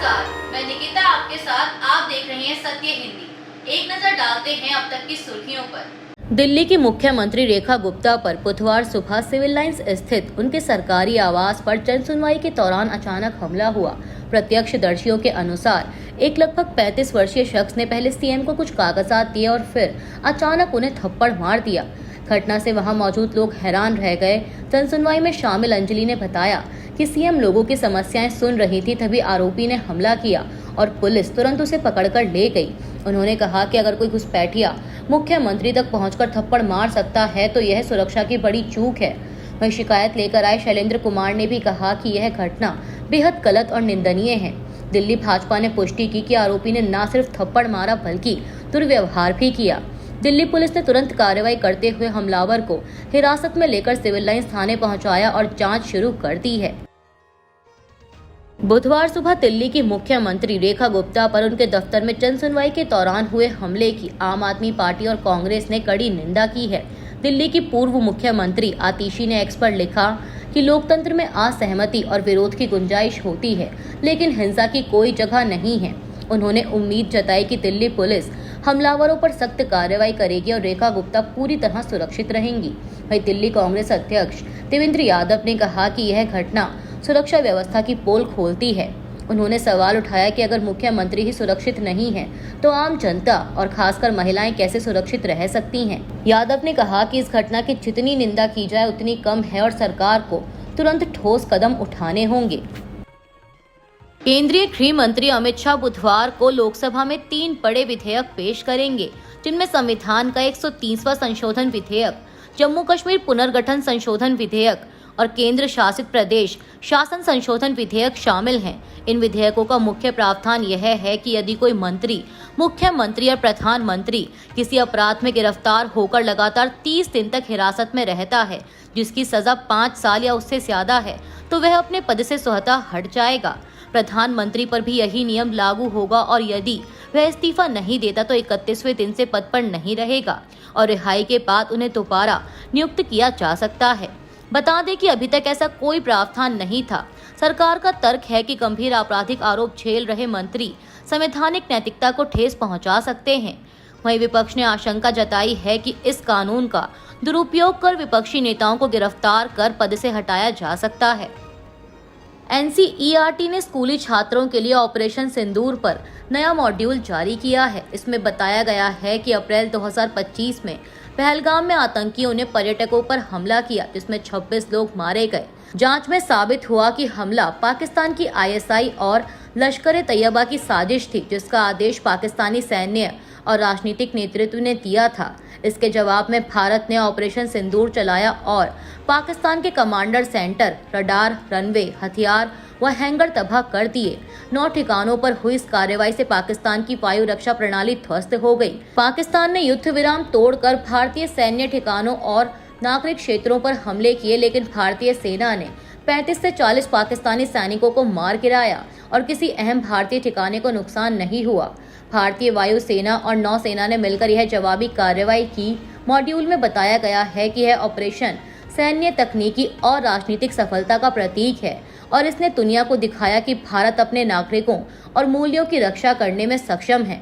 नमस्कार, मैं निकिता आपके साथ। आप देख रहे हैं सत्य हिंदी। एक नजर डालते हैं अब तक की सुर्खियों पर। दिल्ली की मुख्यमंत्री रेखा गुप्ता पर बुधवार सुबह सिविल लाइंस स्थित उनके सरकारी आवास पर जनसुनवाई के दौरान अचानक हमला हुआ। प्रत्यक्षदर्शियों के अनुसार एक लगभग 35 वर्षीय शख्स ने पहले सीएम को कुछ कागजात दिए और फिर अचानक उन्हें थप्पड़ मार दिया। घटना से वहां मौजूद लोग हैरान रह गए। जनसुनवाई में शामिल अंजलि ने बताया कि सीएम लोगों की समस्याएं सुन रही थी, तभी आरोपी ने हमला किया और पुलिस तुरंत उसे पकड़कर ले गई। उन्होंने कहा कि अगर कोई घुसपैठिया मुख्यमंत्री तक पहुंचकर थप्पड़ मार सकता है तो यह सुरक्षा की बड़ी चूक है। वहीं शिकायत लेकर आए शैलेंद्र कुमार ने भी कहा कि यह घटना बेहद गलत और निंदनीय है। दिल्ली भाजपा ने पुष्टि की कि आरोपी ने न सिर्फ थप्पड़ मारा बल्कि दुर्व्यवहार भी किया। दिल्ली पुलिस ने तुरंत कार्रवाई करते हुए हमलावर को हिरासत में लेकर सिविल लाइंस थाने पहुंचाया और जांच शुरू कर दी है। बुधवार सुबह दिल्ली की मुख्यमंत्री रेखा गुप्ता पर उनके दफ्तर में जनसुनवाई के दौरान हुए हमले की आम आदमी पार्टी और कांग्रेस ने कड़ी निंदा की है। दिल्ली की पूर्व मुख्यमंत्री आतिशी ने एक्स पर लिखा कि लोकतंत्र में असहमति और विरोध की गुंजाइश होती है, लेकिन हिंसा की कोई जगह नहीं है। उन्होंने उम्मीद जताई कि दिल्ली पुलिस हमलावरों पर सख्त कार्रवाई करेगी और रेखा गुप्ता पूरी तरह सुरक्षित रहेंगी। वहीं दिल्ली कांग्रेस अध्यक्ष देवेंद्र यादव ने कहा कि यह घटना सुरक्षा व्यवस्था की पोल खोलती है। उन्होंने सवाल उठाया कि अगर मुख्यमंत्री ही सुरक्षित नहीं है तो आम जनता और खासकर महिलाएं कैसे सुरक्षित रह सकती हैं। यादव ने कहा कि इस घटना की जितनी निंदा की जाए उतनी कम है और सरकार को तुरंत ठोस कदम उठाने होंगे। केंद्रीय गृह मंत्री अमित शाह बुधवार को लोकसभा में 3 बड़े विधेयक पेश करेंगे, जिनमें संविधान का 130वां संशोधन विधेयक, जम्मू कश्मीर पुनर्गठन संशोधन विधेयक और केंद्र शासित प्रदेश शासन संशोधन विधेयक शामिल हैं। इन विधेयकों का मुख्य प्रावधान यह है कि यदि कोई मंत्री, मुख्यमंत्री या प्रधानमंत्री किसी अपराध में गिरफ्तार होकर लगातार 30 दिन तक हिरासत में रहता है, जिसकी सजा 5 साल या उससे ज्यादा है, तो वह अपने पद से स्वतः हट जाएगा। प्रधानमंत्री पर भी यही नियम लागू होगा और यदि वह इस्तीफा नहीं देता तो 31वें दिन से पद पर नहीं रहेगा और रिहाई के बाद उन्हें दोबारा नियुक्त किया जा सकता है। बता दें कि अभी तक ऐसा कोई प्रावधान नहीं था। सरकार का तर्क है कि गंभीर आपराधिक आरोप झेल रहे मंत्री संवैधानिक नैतिकता को ठेस पहुंचा सकते हैं। वहीं विपक्ष ने आशंका जताई है कि इस कानून का दुरुपयोग कर विपक्षी नेताओं को गिरफ्तार कर पद से हटाया जा सकता है। एनसीईआरटी ने स्कूली छात्रों के लिए ऑपरेशन सिंदूर पर नया मॉड्यूल जारी किया है। इसमें बताया गया है कि अप्रैल 2025 में पहलगाम में आतंकियों ने पर्यटकों पर हमला किया, जिसमें 26 लोग मारे गए। जांच में साबित हुआ कि हमला पाकिस्तान की आईएसआई और लश्कर-ए-तैयबा की साजिश थी, जिसका आदेश पाकिस्तानी सैन्य और राजनीतिक नेतृत्व ने दिया था। इसके जवाब में भारत ने ऑपरेशन सिंदूर चलाया और पाकिस्तान के कमांडर सेंटर, रडार, रनवे, हथियार व हैंगर तबाह कर दिए। 9 ठिकानों पर हुई इस कार्रवाई से पाकिस्तान की वायु रक्षा प्रणाली ध्वस्त हो गई। पाकिस्तान ने युद्ध विराम तोड़कर भारतीय सैन्य ठिकानों और नागरिक क्षेत्रों पर हमले किए, लेकिन भारतीय सेना ने 35 से 40 पाकिस्तानी सैनिकों को मार गिराया और किसी अहम भारतीय ठिकाने को नुकसान नहीं हुआ। भारतीय वायुसेना और नौसेना ने मिलकर यह जवाबी कार्रवाई की। मॉड्यूल में बताया गया है कि यह ऑपरेशन सैन्य, तकनीकी और राजनीतिक सफलता का प्रतीक है और इसने दुनिया को दिखाया कि भारत अपने नागरिकों और मूल्यों की रक्षा करने में सक्षम है।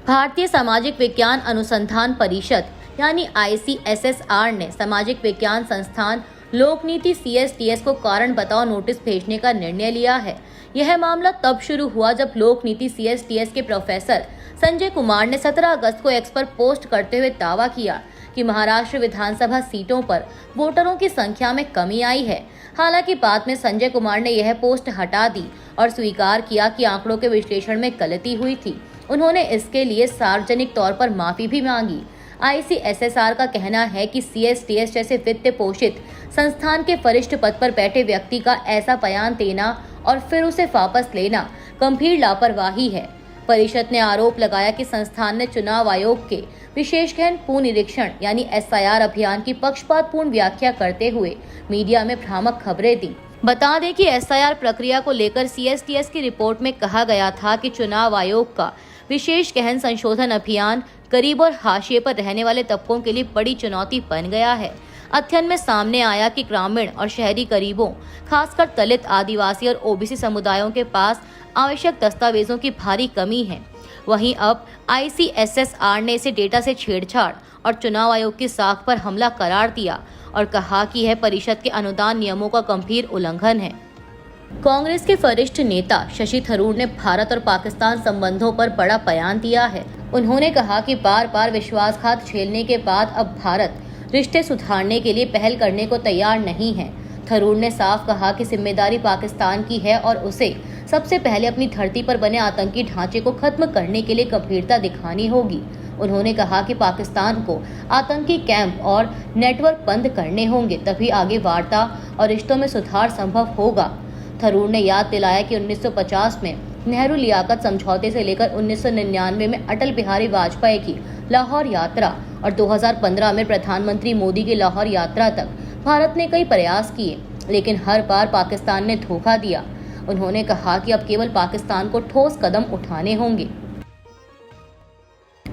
भारतीय सामाजिक विज्ञान अनुसंधान परिषद यानी ICSSR ने सामाजिक विज्ञान संस्थान लोकनीति CSTS को कारण बताओ नोटिस भेजने का निर्णय लिया है। यह मामला तब शुरू हुआ जब लोकनीति CSTS के प्रोफेसर संजय कुमार ने 17 अगस्त को एक्स पर पोस्ट करते हुए दावा किया कि महाराष्ट्र विधानसभा सीटों पर वोटरों की संख्या में कमी आई है। हालांकि बाद में संजय कुमार ने यह पोस्ट हटा दी और स्वीकार किया कि आंकड़ों के विश्लेषण में गलती हुई थी। उन्होंने इसके लिए सार्वजनिक तौर पर माफी भी मांगी। ICSSR का कहना है कि CSTS जैसे वित्त पोषित संस्थान के वरिष्ठ पद पर बैठे व्यक्ति का ऐसा बयान देना और फिर उसे वापस लेना गंभीर लापरवाही है। परिषद ने आरोप लगाया कि संस्थान ने चुनाव आयोग के विशेष गहन पुनरीक्षण यानी SIR अभियान की पक्षपातपूर्ण व्याख्या करते हुए मीडिया में भ्रामक खबरें दी। बता दें कि SIR प्रक्रिया को लेकर CSTS की रिपोर्ट में कहा गया था कि चुनाव आयोग का विशेष गहन संशोधन अभियान गरीब और हाशिए पर रहने वाले तबकों के लिए बड़ी चुनौती बन गया है। अध्ययन में सामने आया कि ग्रामीण और शहरी गरीबों, खासकर दलित, आदिवासी और ओबीसी समुदायों के पास आवश्यक दस्तावेजों की भारी कमी है। वहीं अब ICSSR ने इसे डेटा से छेड़छाड़ और चुनाव आयोग की साख पर हमला करार दिया और कहा कि यह परिषद के अनुदान नियमों का गंभीर उल्लंघन है। कांग्रेस के वरिष्ठ नेता शशि थरूर ने भारत और पाकिस्तान संबंधों पर बड़ा बयान दिया है। उन्होंने कहा कि बार बार विश्वासघात झेलने के बाद अब भारत रिश्ते सुधारने के लिए पहल करने को तैयार नहीं है। थरूर ने साफ कहा कि जिम्मेदारी पाकिस्तान की है और उसे सबसे पहले अपनी धरती पर बने आतंकी ढांचे को खत्म करने के लिए गंभीरता दिखानी होगी। उन्होंने कहा कि पाकिस्तान को आतंकी कैंप और नेटवर्क बंद करने होंगे, तभी आगे वार्ता और रिश्तों में सुधार संभव होगा। थरूर ने याद दिलाया कि 1950 में नेहरू लियाकत समझौते से लेकर 1999 में अटल बिहारी वाजपेयी की लाहौर यात्रा और 2015 में प्रधानमंत्री मोदी की लाहौर यात्रा तक भारत ने कई प्रयास किए, लेकिन हर बार पाकिस्तान ने धोखा दिया। उन्होंने कहा कि अब केवल पाकिस्तान को ठोस कदम उठाने होंगे।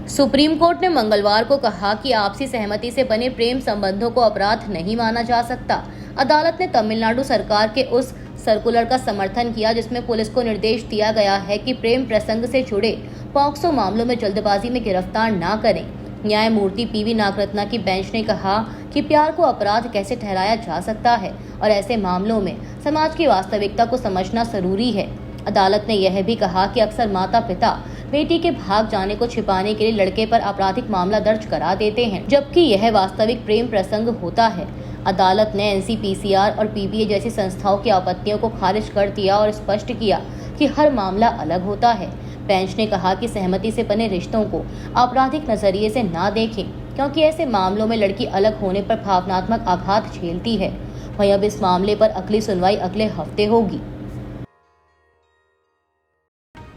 सुप्रीम कोर्ट ने मंगलवार को कहा कि आपसी सहमति से बने प्रेम संबंधों को अपराध नहीं माना जा सकता। अदालत ने तमिलनाडु सरकार के उस सर्कुलर का समर्थन किया जिसमें पुलिस को निर्देश दिया गया है कि प्रेम प्रसंग से जुड़े पॉक्सो मामलों में जल्दबाजी में गिरफ्तार न करें। न्यायमूर्ति PV नागरत्ना की बेंच ने कहा कि प्यार को अपराध कैसे ठहराया जा सकता है और ऐसे मामलों में समाज की वास्तविकता को समझना जरूरी है। अदालत ने यह भी कहा कि अक्सर माता पिता बेटी के भाग जाने को छिपाने के लिए लड़के पर आपराधिक मामला दर्ज करा देते हैं, जबकि यह वास्तविक प्रेम प्रसंग होता है। अदालत ने NCPCR और PBA जैसी संस्थाओं की आपत्तियों को खारिज कर दिया और स्पष्ट किया कि हर मामला अलग होता है। बेंच ने कहा कि सहमति से बने रिश्तों को आपराधिक नजरिए से ना देखें, क्योंकि ऐसे मामलों में लड़की अलग होने पर भावनात्मक आघात झेलती है। वहीं अब इस मामले पर अगली सुनवाई अगले हफ्ते होगी।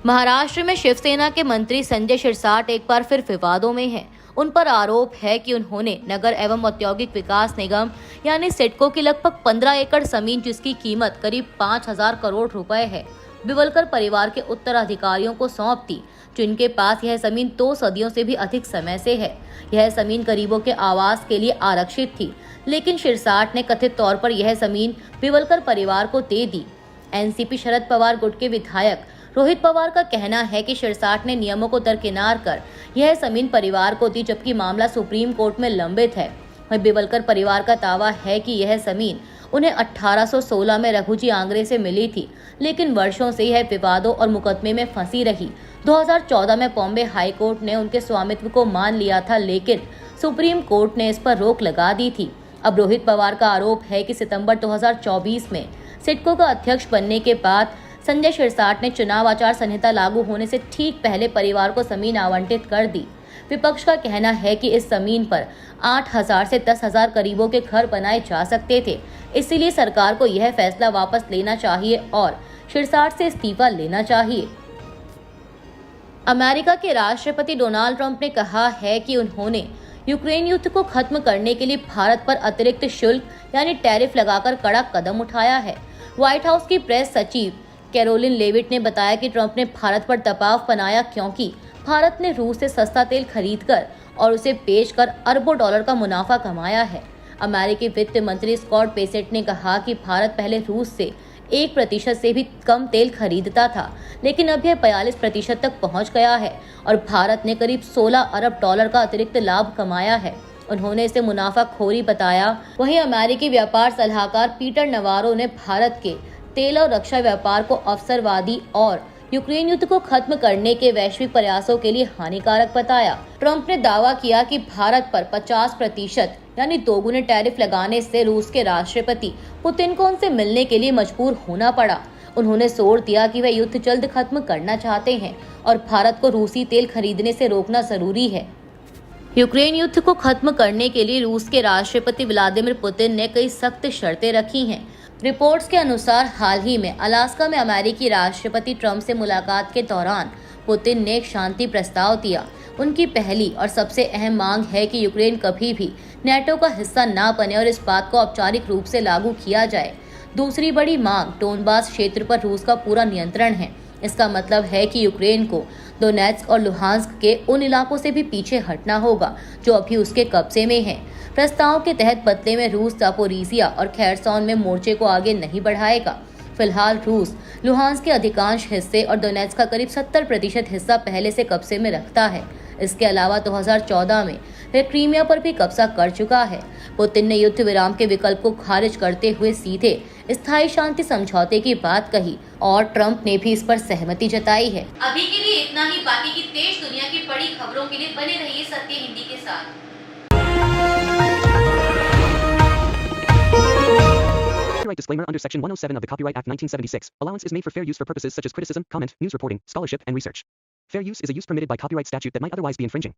महाराष्ट्र में शिवसेना के मंत्री संजय शिरसाट एक बार फिर विवादों में हैं। उन पर आरोप है कि उन्होंने नगर एवं औद्योगिक विकास निगम यानी सिडको की लगभग 15 एकड़ जमीन, जिसकी कीमत करीब 5,000 करोड़ रुपए है, बिवलकर परिवार के उत्तराधिकारियों को सौंप दी, जिनके पास यह जमीन 2 सदियों से भी अधिक समय से है। यह जमीन गरीबों के आवास के लिए आरक्षित थी, लेकिन शिरसाट ने कथित तौर पर यह जमीन बिवलकर परिवार को दे दी। NCP शरद पवार गुट के विधायक रोहित पवार का कहना है कि शिरसाट ने नियमों को दरकिनार कर यह जमीन परिवार को दी, जबकि मामला सुप्रीम कोर्ट में लंबित है। वहीं बिवलकर परिवार का दावा है कि यह जमीन उन्हें 1816 में रघुजी आंग्रे से मिली थी, लेकिन वर्षों से यह विवादों और मुकदमे में फंसी रही। 2014 में बॉम्बे हाई कोर्ट ने उनके स्वामित्व को मान लिया था, लेकिन सुप्रीम कोर्ट ने इस पर रोक लगा दी थी। अब रोहित पवार का आरोप है कि सितंबर 2024 में सिडको का अध्यक्ष बनने के बाद संजय शिरसाट ने चुनाव आचार संहिता लागू होने से ठीक पहले परिवार को जमीन आवंटित कर दी। विपक्ष का कहना है कि इस जमीन पर 8,000 से 10,000 गरीबों के घर बनाए जा सकते थे, इसीलिए सरकार को यह फैसला वापस लेना चाहिए और शिरसाट से इस्तीफा लेना चाहिए। अमेरिका के राष्ट्रपति डोनाल्ड ट्रंप ने कहा है कि उन्होंने यूक्रेन युद्ध को खत्म करने के लिए भारत पर अतिरिक्त शुल्क यानी टैरिफ लगाकर कड़ा कदम उठाया है। व्हाइट हाउस की प्रेस सचिव कैरोलिन लेविट ने बताया कि ट्रंप ने भारत पर दबाव बनाया क्योंकि भारत ने रूस से सस्ता तेल खरीदकर और उसे बेचकर अरबों डॉलर का मुनाफा कमाया है। अमेरिकी वित्त मंत्री स्कॉट बेसेंट ने कहा कि भारत पहले रूस से 1% से भी कम तेल खरीदता था, लेकिन अब यह 42% तक पहुंच गया है और भारत ने करीब 16 अरब डॉलर का अतिरिक्त लाभ कमाया है। उन्होंने इसे मुनाफाखोरी बताया। वहीं अमेरिकी व्यापार सलाहकार पीटर नवारो ने भारत के तेल और रक्षा व्यापार को अवसरवादी और यूक्रेन युद्ध को खत्म करने के वैश्विक प्रयासों के लिए हानिकारक बताया। ट्रंप ने दावा किया कि भारत पर 50% यानी 2 गुने टैरिफ लगाने से रूस के राष्ट्रपति पुतिन को उनसे मिलने के लिए मजबूर होना पड़ा। उन्होंने जोर दिया कि वे युद्ध जल्द खत्म करना चाहते हैं और भारत को रूसी तेल खरीदने से रोकना जरूरी है। यूक्रेन युद्ध को खत्म करने के लिए रूस के राष्ट्रपति व्लादिमीर पुतिन ने कई सख्त शर्तें रखी हैं। रिपोर्ट्स के अनुसार हाल ही में अलास्का में अमेरिकी राष्ट्रपति ट्रंप से मुलाकात के दौरान पुतिन ने एक शांति प्रस्ताव दिया। उनकी पहली और सबसे अहम मांग है कि यूक्रेन कभी भी नेटो का हिस्सा ना बने और इस बात को औपचारिक रूप से लागू किया जाए। दूसरी बड़ी मांग डोनबास क्षेत्र पर रूस का पूरा नियंत्रण है। इसका मतलब है कि यूक्रेन को डोनेट्स्क और लुहांस्क के उन इलाकों से भी पीछे हटना होगा जो अभी उसके कब्जे में हैं। प्रस्ताव के तहत बदले में रूस जापोरीजिया और खैरसॉन में मोर्चे को आगे नहीं बढ़ाएगा। फिलहाल रूस लुहांस्क के अधिकांश हिस्से और डोनेट्स्क का करीब 70% हिस्सा पहले से कब्जे में रखता है। इसके अलावा 2014 में वह क्रीमिया पर भी कब्जा कर चुका है। पुतिन ने युद्ध विराम के विकल्प को खारिज करते हुए सीधे स्थायी शांति समझौते की बात कही और ट्रंप ने भी इस पर सहमति जताई है। अभी के लिए इतना ही। बाकी की देश दुनिया की बड़ी खबरों के लिए बने रहिए सत्य हिंदी के साथ। Copyright disclaimer under Section 107 of the Copyright Act 1976. Allowance is made for fair use for purposes such as criticism, comment, news reporting, scholarship, and research. Fair use is a use permitted by copyright statute that might otherwise be infringing.